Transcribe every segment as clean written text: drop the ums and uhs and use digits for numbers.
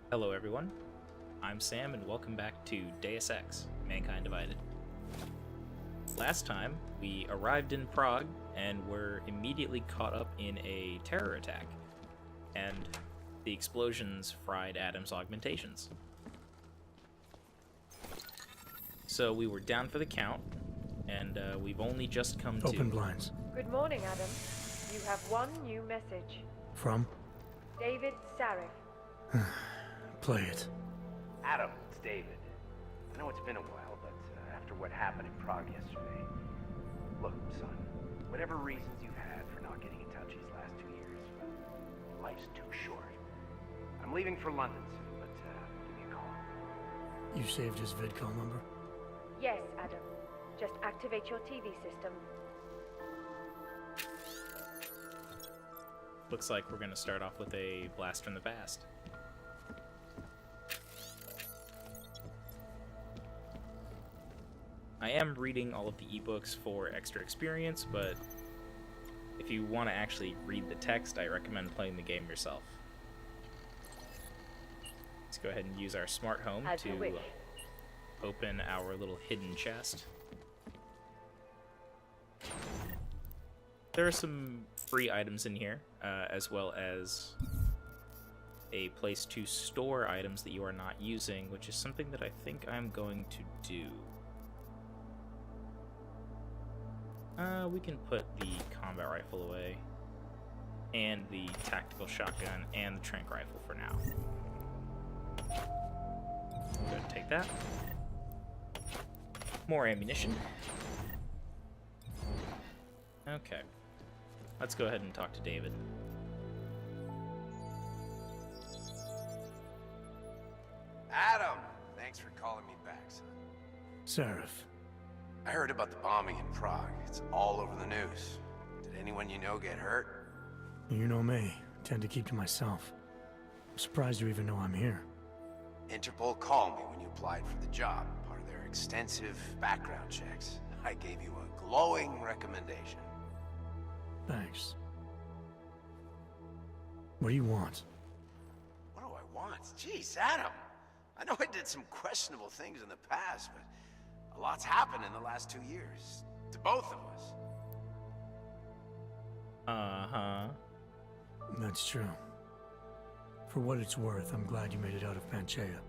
Hello everyone, I'm Sam and welcome back to Deus Ex, Mankind Divided. Last time, we arrived in Prague and were immediately caught up in a terror attack, and the explosions fried Adam's augmentations. So we were down for the count, and we've only just come to... Open blinds. Good morning, Adam. You have one new message. From? David Sarif. Play it. Adam, it's David. I know it's been a while, but after what happened in Prague yesterday... Look, son, whatever reasons you've had for not getting in touch these last 2 years, life's too short. I'm leaving for London soon, but give me a call. You saved his vidcall number? Yes, Adam. Just activate your TV system. Looks like we're going to start off with a blast from the past. I am reading all of the ebooks for extra experience, but if you want to actually read the text, I recommend playing the game yourself. Let's go ahead and use our smart home As you to wish. open our little hidden chest. There are some free items in here, as well as a place to store items that you are not using, which is something that I think I'm going to do. We can put the combat rifle away, and the tactical shotgun, and the tranq rifle for now. Go ahead and take that. More ammunition. Okay. Let's go ahead and talk to David. Adam! Thanks for calling me back, son. Sarif. I heard about the bombing in Prague. It's all over the news. Did anyone you know get hurt? You know me. Tend to keep to myself. I'm surprised you even know I'm here. Interpol called me when you applied for the job, part of their extensive background checks. I gave you a glowing recommendation. Thanks. What do you want? What do I want? Jeez, Adam! I know I did some questionable things in the past, but a lot's happened in the last 2 years. To both of us. Uh-huh. That's true. For what it's worth, I'm glad you made it out of Panchaea.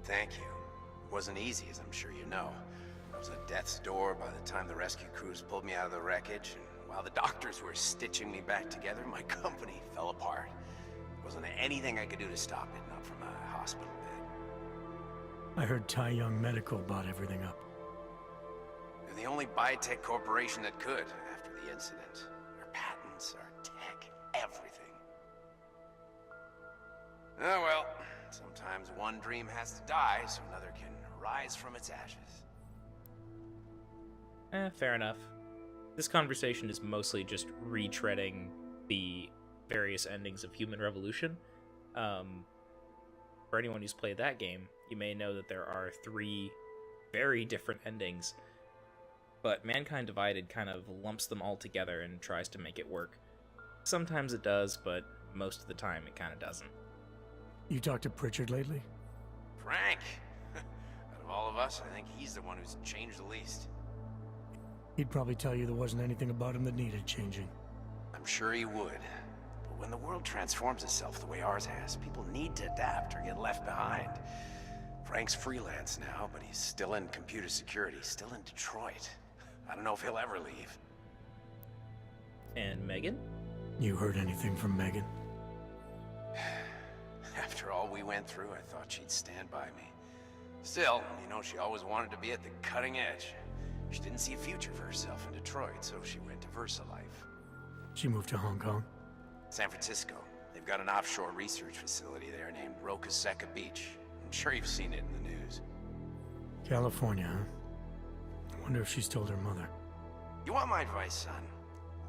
Thank you. It wasn't easy, as I'm sure you know. I was at death's door by the time the rescue crews pulled me out of the wreckage, and while the doctors were stitching me back together, my company fell apart. There wasn't anything I could do to stop it, not from a hospital bed. I heard Tai Young Medical bought everything up. They're the only biotech corporation that could after the incident. Our patents, our tech, everything. Oh well, sometimes one dream has to die so another can rise from its ashes. Fair enough. This conversation is mostly just retreading the various endings of Human Revolution. For anyone who's played that game, you may know that there are 3 very different endings, but Mankind Divided kind of lumps them all together and tries to make it work. Sometimes it does, but most of the time it kind of doesn't. You talked to Pritchard lately? Frank! Out of all of us, I think he's the one who's changed the least. He'd probably tell you there wasn't anything about him that needed changing. I'm sure he would. But when the world transforms itself the way ours has, people need to adapt or get left behind. Frank's freelance now, but he's still in computer security, still in Detroit. I don't know if he'll ever leave. And Megan? You heard anything from Megan? After all we went through, I thought she'd stand by me. Still, you know, she always wanted to be at the cutting edge. She didn't see a future for herself in Detroit, so she went to VersaLife. She moved to Hong Kong? San Francisco. They've got an offshore research facility there named Rokaseca Beach. I'm sure you've seen it in the news. California, huh? I wonder if she's told her mother. You want my advice, son?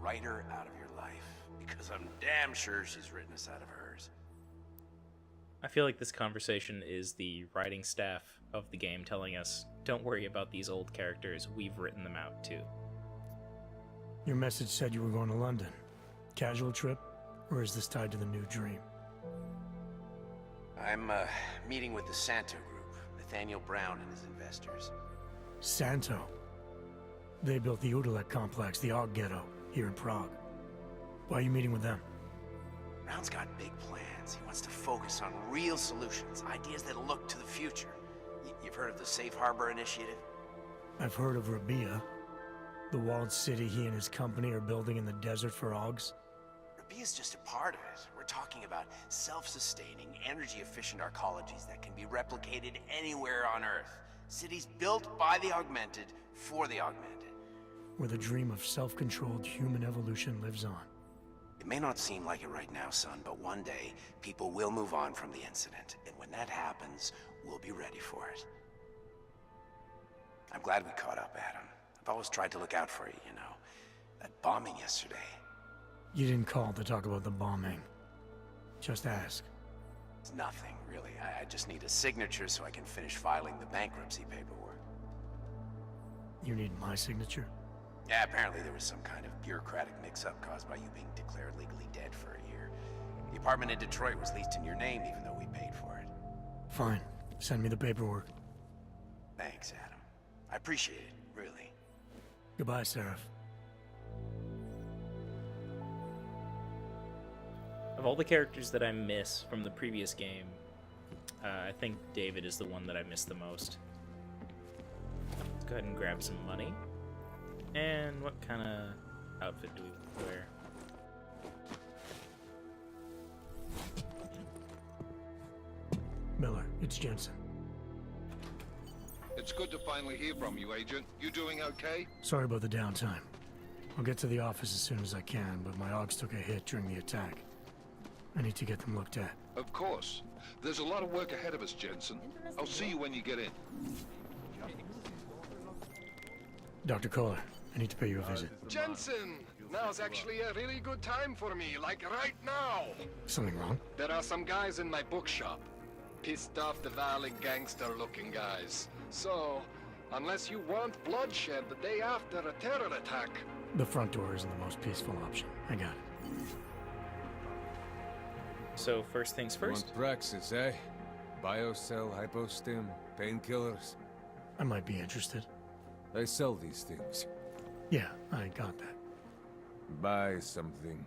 Write her out of your life, because I'm damn sure she's written us out of hers. I feel like this conversation is the writing staff of the game telling us, don't worry about these old characters, we've written them out too. Your message said you were going to London. Casual trip? Or is this tied to the new dream? I'm, meeting with the Santo Group, Nathaniel Brown and his investors. Santo. They built the Udalek complex, the Aug Ghetto, here in Prague. Why are you meeting with them? Brown's got big plans. He wants to focus on real solutions, ideas that look to the future. You've heard of the Safe Harbor Initiative? I've heard of Rabia, the walled city he and his company are building in the desert for Augs. Rabia's just a part of it. We're talking about self-sustaining, energy-efficient arcologies that can be replicated anywhere on Earth. Cities built by the augmented, for the augmented. Where the dream of self-controlled human evolution lives on. It may not seem like it right now, son, but one day, people will move on from the incident. And when that happens, we'll be ready for it. I'm glad we caught up, Adam. I've always tried to look out for you, you know. That bombing yesterday. You didn't call to talk about the bombing. Just ask. It's nothing, really. I just need a signature so I can finish filing the bankruptcy paperwork. You need my signature? Yeah, apparently there was some kind of bureaucratic mix-up caused by you being declared legally dead for a year. The apartment in Detroit was leased in your name even though we paid for it. Fine. Send me the paperwork. Thanks, Adam. I appreciate it, really. Goodbye, Seraph. Of all the characters that I miss from the previous game, I think David is the one that I miss the most. Let's go ahead and grab some money. And what kind of outfit do we wear? Miller, it's Jensen. It's good to finally hear from you, Agent. You doing okay? Sorry about the downtime. I'll get to the office as soon as I can, but my Augs took a hit during the attack. I need to get them looked at. Of course. There's a lot of work ahead of us, Jensen. I'll see you when you get in. Dr. Kohler, I need to pay you a visit. Jensen! Now's actually a really good time for me, like right now! Something wrong? There are some guys in my bookshop. Pissed off the valley gangster-looking guys. So, unless you want bloodshed the day after a terror attack... The front door isn't the most peaceful option. I got it. So first things first. Want Praxis, eh? Biocell, hypostim, painkillers. I might be interested. I sell these things. Yeah, I got that. Buy something.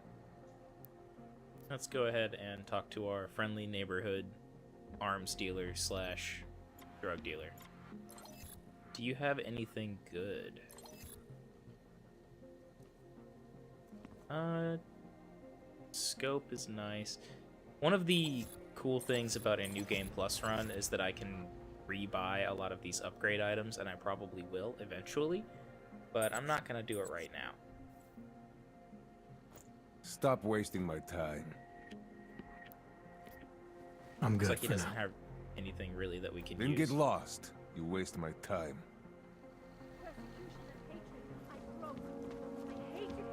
Let's go ahead and talk to our friendly neighborhood arms dealer slash drug dealer. Do you have anything good? Scope is nice. One of the cool things about a New Game Plus run is that I can rebuy a lot of these upgrade items, and I probably will eventually, but I'm not gonna do it right now. Stop wasting my time. I'm Looks good like he for doesn't now. have anything really that we can Then use. get lost. You waste my time.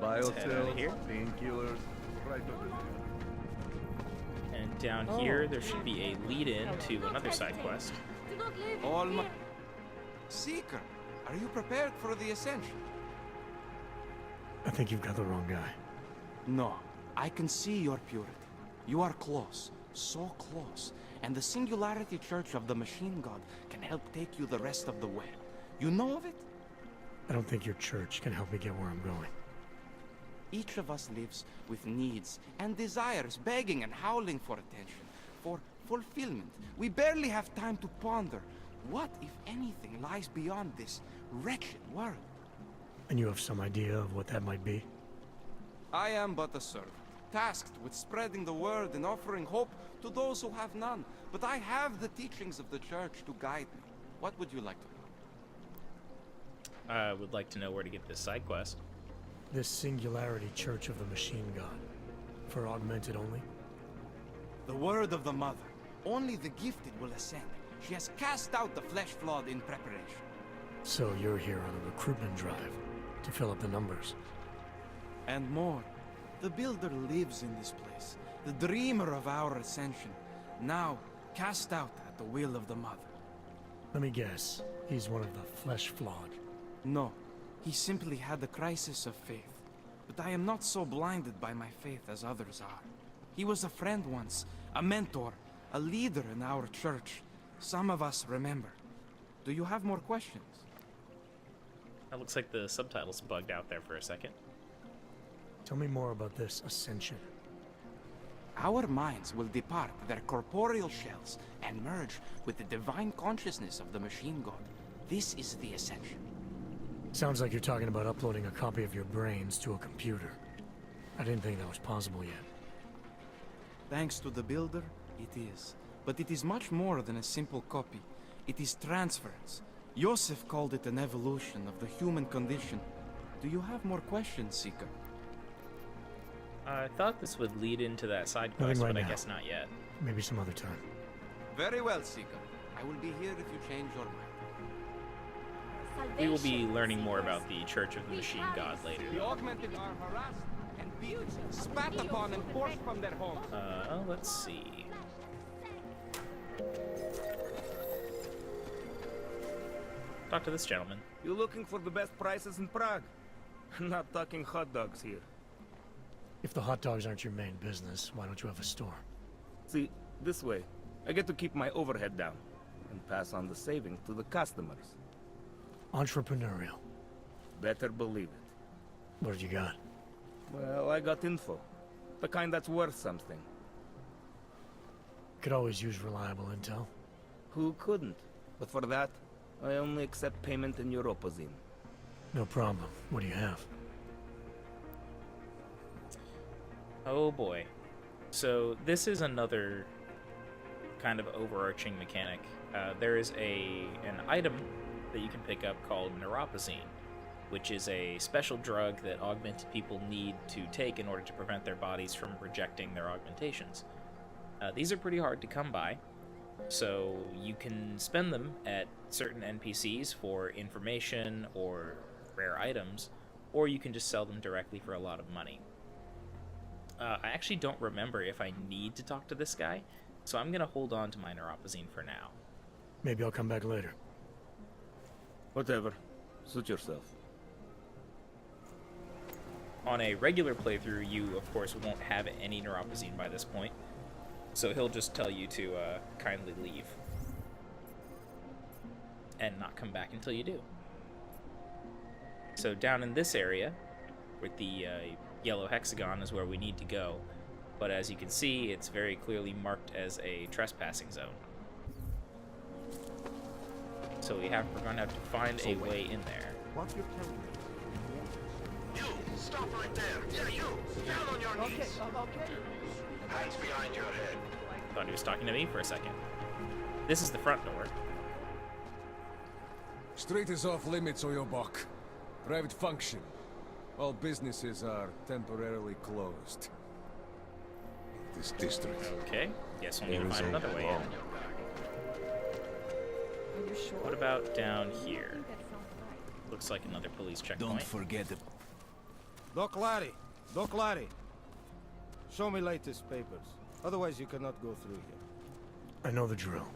Let's head out of here. painkillers, right over there. And down here, there should be a lead-in to another side quest. All my... Seeker, are you prepared for the ascension? I think you've got the wrong guy. No, I can see your purity. You are close, so close. And the Singularity Church of the Machine God can help take you the rest of the way. You know of it? I don't think your church can help me get where I'm going. Each of us lives with needs and desires, begging and howling for attention, for fulfillment. We barely have time to ponder what, if anything, lies beyond this wretched world. And you have some idea of what that might be? I am but a servant, tasked with spreading the word and offering hope to those who have none. But I have the teachings of the church to guide me. What would you like to know? I would like to know where to get this side quest. This Singularity Church of the Machine God. For augmented only? The word of the Mother. Only the gifted will ascend. She has cast out the flesh-flawed in preparation. So you're here on a recruitment drive to fill up the numbers. And more. The Builder lives in this place. The dreamer of our ascension. Now, cast out at the will of the Mother. Let me guess. He's one of the flesh-flawed. No. He simply had a crisis of faith. But I am not so blinded by my faith as others are. He was a friend once, a mentor, a leader in our church. Some of us remember. Do you have more questions? That looks like the subtitles bugged out there for a second. Tell me more about this ascension. Our minds will depart their corporeal shells and merge with the divine consciousness of the machine god. This is the ascension. Sounds like you're talking about uploading a copy of your brains to a computer. I didn't think that was possible yet. Thanks to the builder, it is. But it is much more than a simple copy. It is transference. Joseph called it an evolution of the human condition. Do you have more questions, Seeker? I thought this would lead into that side Nothing quest, right but I now. guess not yet. Maybe some other time. Very well, Seeker. I will be here if you change your mind. We will be learning more about the Church of the Machine God later. The augmented are harassed and beaten, spat upon and forced from their homes. Let's see. Talk to this gentleman. You looking for the best prices in Prague? Not talking hot dogs here. If the hot dogs aren't your main business, why don't you have a store? See, this way, I get to keep my overhead down and pass on the savings to the customers. Entrepreneurial. Better believe it. What have you got? Well, I got info. The kind that's worth something. Could always use reliable intel. Who couldn't? But for that, I only accept payment in Europozine. No problem. What do you have? Oh boy. So this is another kind of overarching mechanic. There is an item that you can pick up called neuropozine, which is a special drug that augmented people need to take in order to prevent their bodies from rejecting their augmentations. These are pretty hard to come by, so you can spend them at certain NPCs for information or rare items, or you can just sell them directly for a lot of money. I actually don't remember if I need to talk to this guy, so I'm going to hold on to my neuropozine for now. Maybe I'll come back later. Whatever. Suit yourself. On a regular playthrough, you, of course, won't have any neuropozine by this point, so he'll just tell you to kindly leave. And not come back until you do. So down in this area, with the yellow hexagon is where we need to go, but as you can see, it's very clearly marked as a trespassing zone. So we're going to have to find a way in there. What you're telling me? You! Stop right there! Yeah, you! Down on your knees! Okay. Hands behind your head. Thought he was talking to me for a second. This is the front door. Street is off limits, Oyobok. Private function. All businesses are temporarily closed. This district. Okay, guess we'll need to find another way in. What about down here? Looks like another police checkpoint. Don't forget the... Doc Larry! Doc Larry! Show me latest papers. Otherwise you cannot go through here. I know the drill.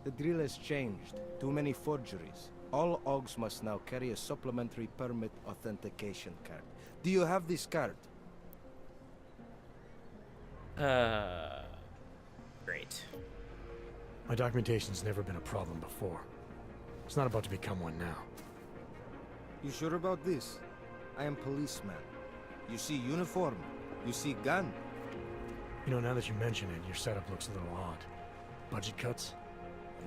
The drill has changed. Too many forgeries. All Augs must now carry a supplementary permit authentication card. Do you have this card? Great. My documentation's never been a problem before. It's not about to become one now. You sure about this? I am policeman. You see uniform. You see gun. You know, now that you mention it, your setup looks a little odd. Budget cuts?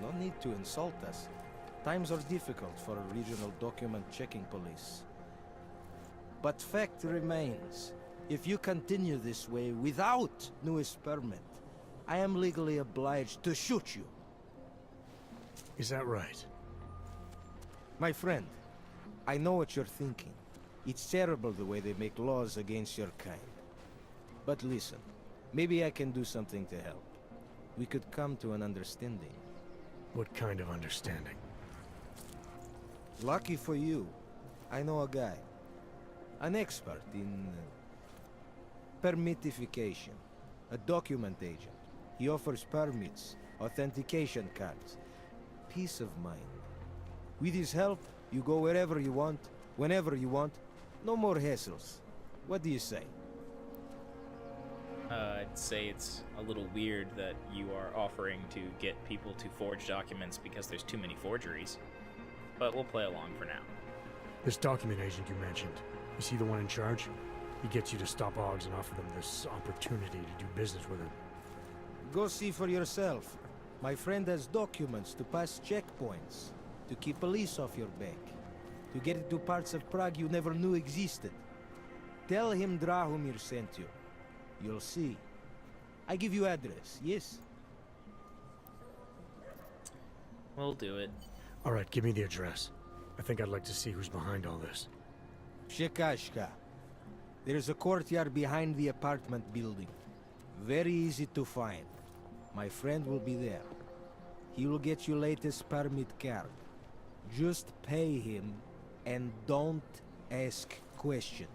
No need to insult us. Times are difficult for a regional document checking police. But fact remains, if you continue this way without newest permit, I am legally obliged to shoot you. Is that right? My friend, I know what you're thinking. It's terrible the way they make laws against your kind. But listen, maybe I can do something to help. We could come to an understanding. What kind of understanding? Lucky for you, I know a guy. An expert in permitification. A document agent. He offers permits, authentication cards. Peace of mind. With his help, you go wherever you want, whenever you want. No more hassles. What do you say? I'd say it's a little weird that you are offering to get people to forge documents because there's too many forgeries. But we'll play along for now. This document agent you mentioned, is he the one in charge? He gets you to stop Augs and offer them this opportunity to do business with him. Go see for yourself. My friend has documents to pass checkpoints, to keep police off your back, to get into parts of Prague you never knew existed. Tell him Drahomir sent you. You'll see. I give you address, yes? We'll do it. All right, give me the address. I think I'd like to see who's behind all this. Przekazka. There's a courtyard behind the apartment building. Very easy to find. My friend will be there. He will get you latest permit card. Just pay him and don't ask questions.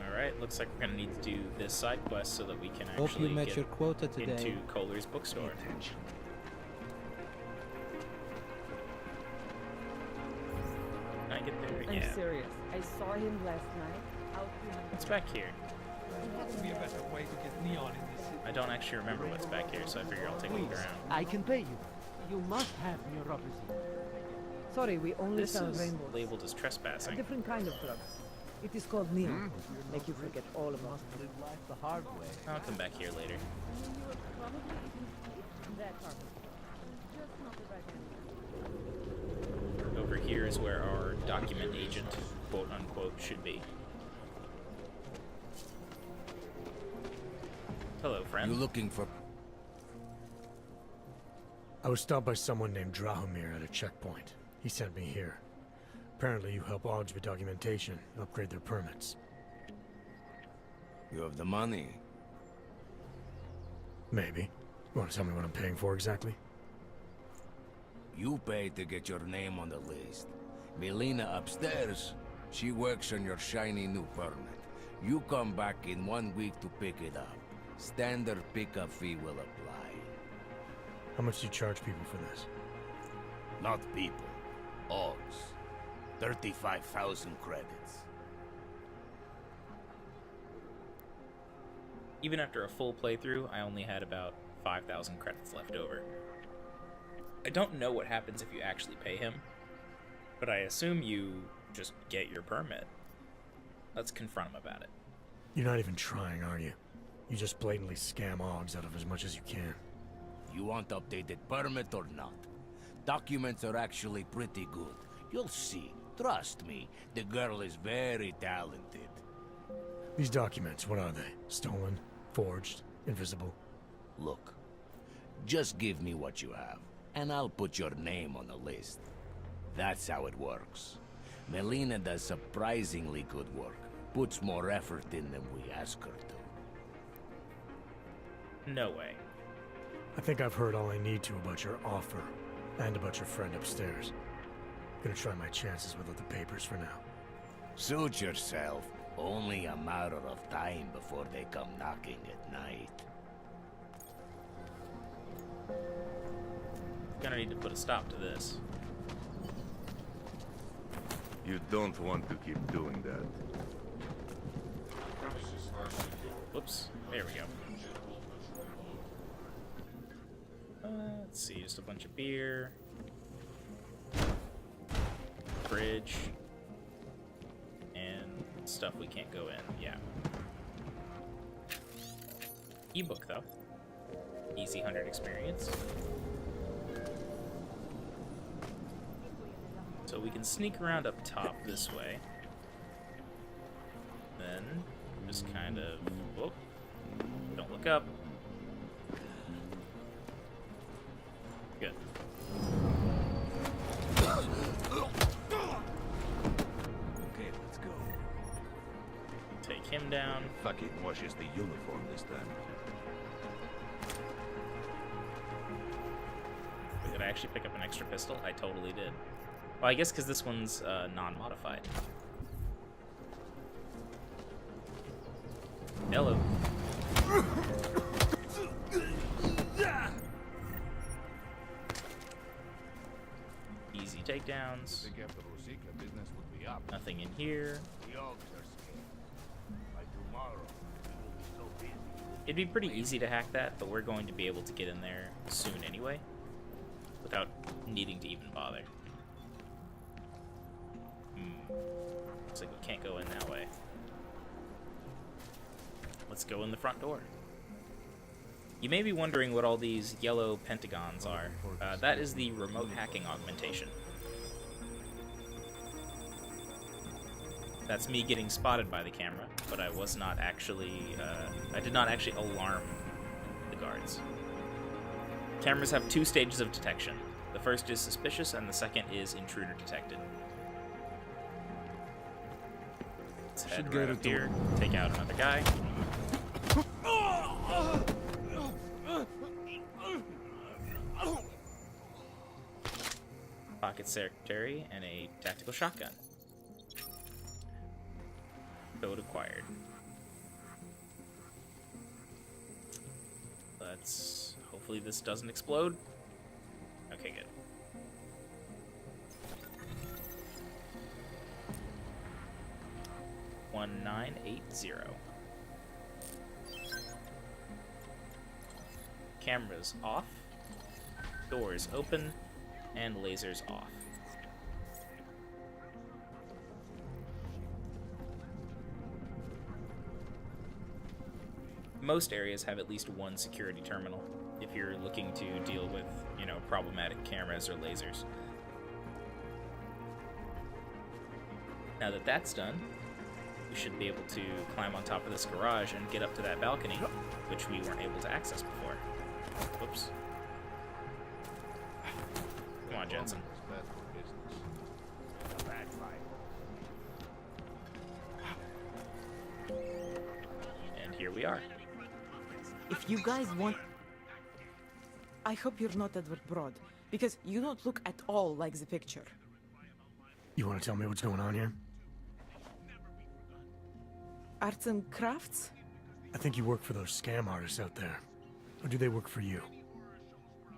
Alright, looks like we're gonna need to do this side quest so that we can Hope actually you met get your quota today. into Kohler's bookstore. Can I get there? I'm Yeah. serious. I saw him last night out behind. What's back here? Be a better way to get neon in this city. I don't actually remember what's back here, so I figure I'll take a look Please, around. I can pay you. You must have neuropathy. Sorry, we only This sell is rainbows. labeled as A trespassing. different kind of drug. It is called neon. Make you forget all about it. Live life the hard way. I'll come back here later. Over here is where our document agent, quote unquote, should be. Hello, friend. You looking for... I was stopped by someone named Drahomir at a checkpoint. He sent me here. Apparently you help Augs with documentation, upgrade their permits. You have the money? Maybe. You want to tell me what I'm paying for exactly? You pay to get your name on the list. Melina upstairs, she works on your shiny new permit. You come back in 1 week to pick it up. Standard pickup fee will apply. How much do you charge people for this? Not people. Augs. 35,000 credits. Even after a full playthrough, I only had about 5,000 credits left over. I don't know what happens if you actually pay him, but I assume you just get your permit. Let's confront him about it. You're not even trying, are you? You just blatantly scam Augs out of as much as you can. You want updated permit or not? Documents are actually pretty good. You'll see. Trust me, the girl is very talented. These documents, what are they? Stolen? Forged? Invisible? Look, just give me what you have, and I'll put your name on the list. That's how it works. Melina does surprisingly good work. Puts more effort in than we ask her to. No way. I think I've heard all I need to about your offer, and about your friend upstairs. Gonna try my chances without the papers for now. Suit yourself. Only a matter of time before they come knocking at night. Gonna need to put a stop to this. You don't want to keep doing that. Whoops. There we go. Let's see, just a bunch of beer. Fridge. And stuff we can't go in, yeah. Ebook, though. Easy 100 experience. So we can sneak around up top this way. Then, just kind of... Whoop. Don't look up. Good. Okay, let's go. Take him down. Fucking washes the uniform this time. Wait, did I actually pick up an extra pistol? I totally did. Well, I guess because this one's non-modified. Hello. Easy takedowns. Think after Rosika, business would be up. Nothing in here. The Augs are scared. It'd be pretty easy to hack that, but we're going to be able to get in there soon anyway, without needing to even bother. Looks like we can't go in that way. Let's go in the front door. You may be wondering what all these yellow pentagons are. That is the remote hacking augmentation. That's me getting spotted by the camera, but I was not actually, I did not actually alarm the guards. Cameras have 2 stages of detection. The first is suspicious, and the second is intruder detected. Let's head right up here, take out another guy. Pocket secretary and a tactical shotgun. Code acquired. Let's... hopefully this doesn't explode. Okay, good. $1980. Cameras off. Doors open. And lasers off. Most areas have at least one security terminal if you're looking to deal with, you know, problematic cameras or lasers. Now that that's done, we should be able to climb on top of this garage and get up to that balcony, which we weren't able to access before. Whoops. Come on, Jensen. And here we are. If you guys want... I hope you're not Edward Broad, because you don't look at all like the picture. You want to tell me what's going on here? Arts and crafts? I think you work for those scam artists out there. Or do they work for you?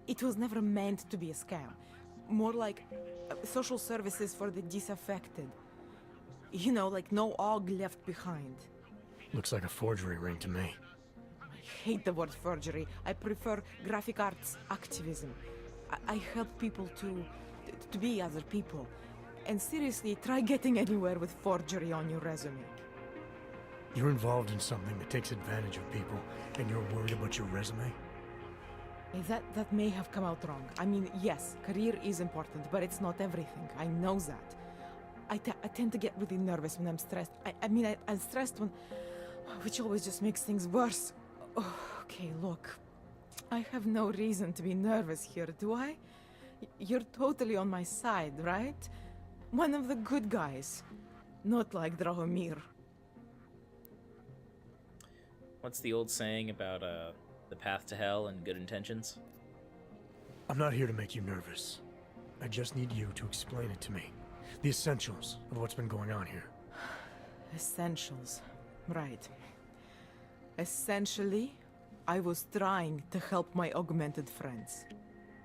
It was never meant to be a scam. More like social services for the disaffected. You know, like no aug left behind. Looks like a forgery ring to me. I hate the word forgery. I prefer graphic arts activism. I help people to be other people. And seriously, try getting anywhere with forgery on your resume. You're involved in something that takes advantage of people, and you're worried about your resume? That may have come out wrong. I mean, yes, career is important, but it's not everything. I know that. I tend to get really nervous when I'm stressed. I'm stressed when... which always just makes things worse. Oh, okay, look. I have no reason to be nervous here, do I? You're totally on my side, right? One of the good guys. Not like Drahomir. What's the old saying about, the path to hell and good intentions? I'm not here to make you nervous. I just need you to explain it to me. The essentials of what's been going on here. Essentials. Right. Essentially, I was trying to help my augmented friends.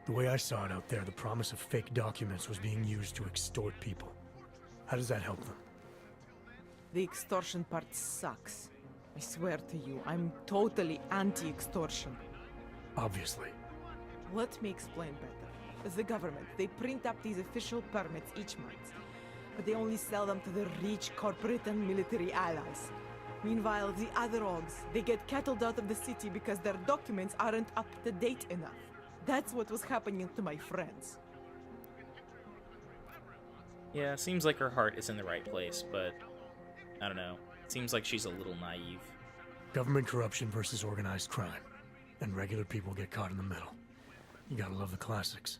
The way I saw it out there, the promise of fake documents was being used to extort people. How does that help them? The extortion part sucks. I swear to you, I'm totally anti-extortion. Obviously. Let me explain better. The government, they print up these official permits each month, but they only sell them to the rich corporate and military allies. Meanwhile, the other orgs, they get cattled out of the city because their documents aren't up to date enough. That's what was happening to my friends. Yeah, seems like her heart is in the right place, but I don't know. Seems like she's a little naive. Government corruption versus organized crime. And regular people get caught in the middle. You gotta love the classics.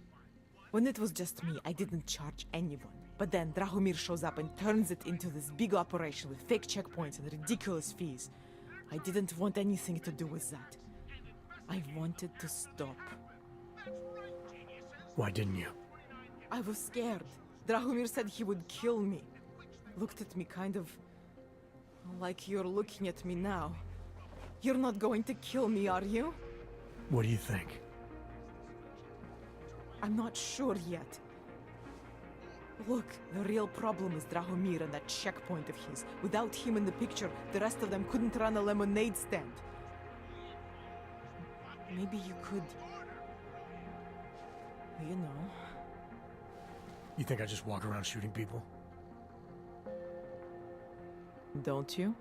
When it was just me, I didn't charge anyone. But then Drahomir shows up and turns it into this big operation with fake checkpoints and ridiculous fees. I didn't want anything to do with that. I wanted to stop. Why didn't you? I was scared. Drahomir said he would kill me. Looked at me kind of... like you're looking at me now. You're not going to kill me, are you? What do you think? I'm not sure yet. Look, the real problem is Drahomir and that checkpoint of his. Without him in the picture, the rest of them couldn't run a lemonade stand. maybe you could... You know... You think I just walk around shooting people? Don't you?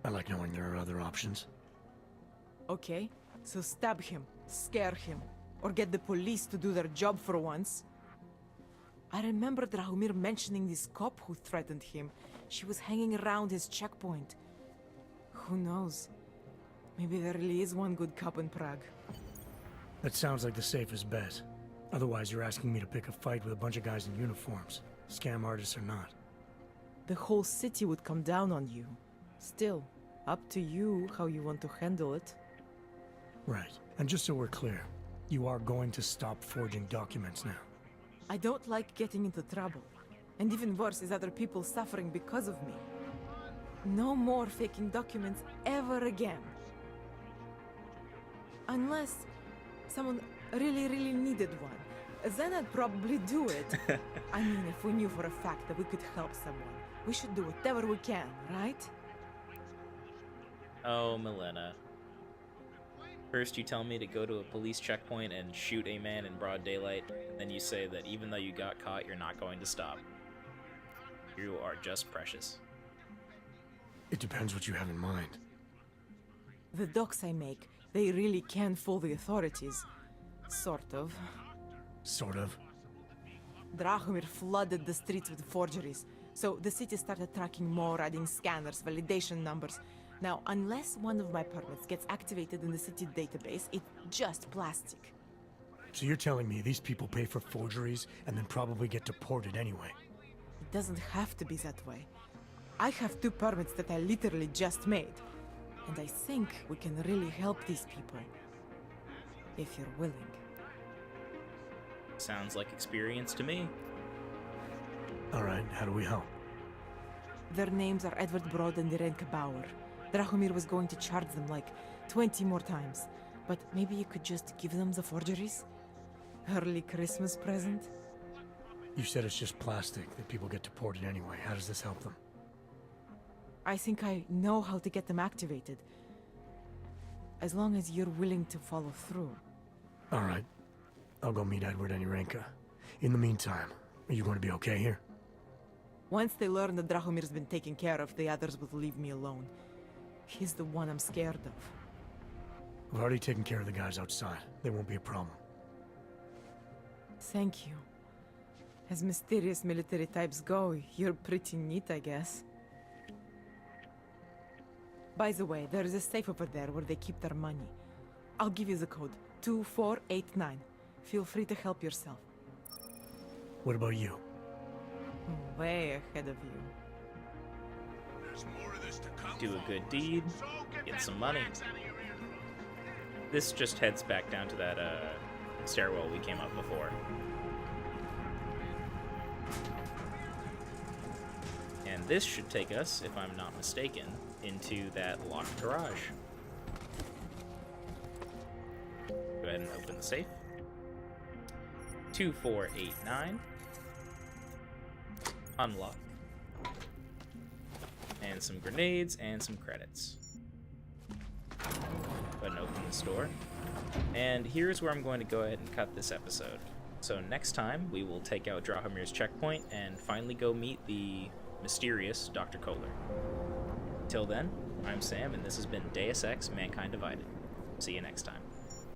I like knowing there are other options. Okay, so stab him, scare him, or get the police to do their job for once. I remember Drahomir mentioning this cop who threatened him. She was hanging around his checkpoint. Who knows? Maybe there really is one good cop in Prague. That sounds like the safest bet. Otherwise, you're asking me to pick a fight with a bunch of guys in uniforms, scam artists or not. The whole city would come down on you. Still, up to you how you want to handle it. Right. And just so we're clear, you are going to stop forging documents now. I don't like getting into trouble. And even worse is other people suffering because of me. No more faking documents ever again. Unless someone really needed one. Then I'd probably do it. I mean, if we knew for a fact that we could help someone, we should do whatever we can, right? Oh, Milena. First you tell me to go to a police checkpoint and shoot a man in broad daylight, and then you say that even though you got caught, you're not going to stop. You are just precious. It depends what you have in mind. The docs I make, they really can fool the authorities. Sort of. Sort of? Drahomir flooded the streets with forgeries, so the city started tracking more, adding scanners, validation numbers. Now, unless one of my permits gets activated in the city database, it's just plastic. So you're telling me these people pay for forgeries and then probably get deported anyway? It doesn't have to be that way. I have 2 permits that I literally just made. And I think we can really help these people. If you're willing. Sounds like experience to me. Alright, how do we help? Their names are Edward Broad and Irenka Bauer. Drahomir was going to charge them like 20 more times. But maybe you could just give them the forgeries? Early Christmas present? You said it's just plastic, that people get deported anyway. How does this help them? I think I know how to get them activated. As long as you're willing to follow through. Alright. I'll go meet Edward and Irenka. In the meantime, are you going to be okay here? Once they learn that Drahomir's been taken care of, the others will leave me alone. He's the one I'm scared of. We've already taken care of the guys outside. They won't be a problem. Thank you. As mysterious military types go, you're pretty neat, I guess. By the way, there is a safe over there where they keep their money. I'll give you the code. 2489. Feel free to help yourself. What about you? Way ahead of you. Do a good deed, get some money. This just heads back down to that stairwell we came up before. And this should take us, if I'm not mistaken, into that locked garage. Go ahead and open the safe. 2489. Unlock. And some grenades and some credits. Go ahead and open this door. And here's where I'm going to go ahead and cut this episode. So next time, we will take out Drahomir's checkpoint and finally go meet the mysterious Dr. Kohler. Till then, I'm Sam, and this has been Deus Ex: Mankind Divided. See you next time.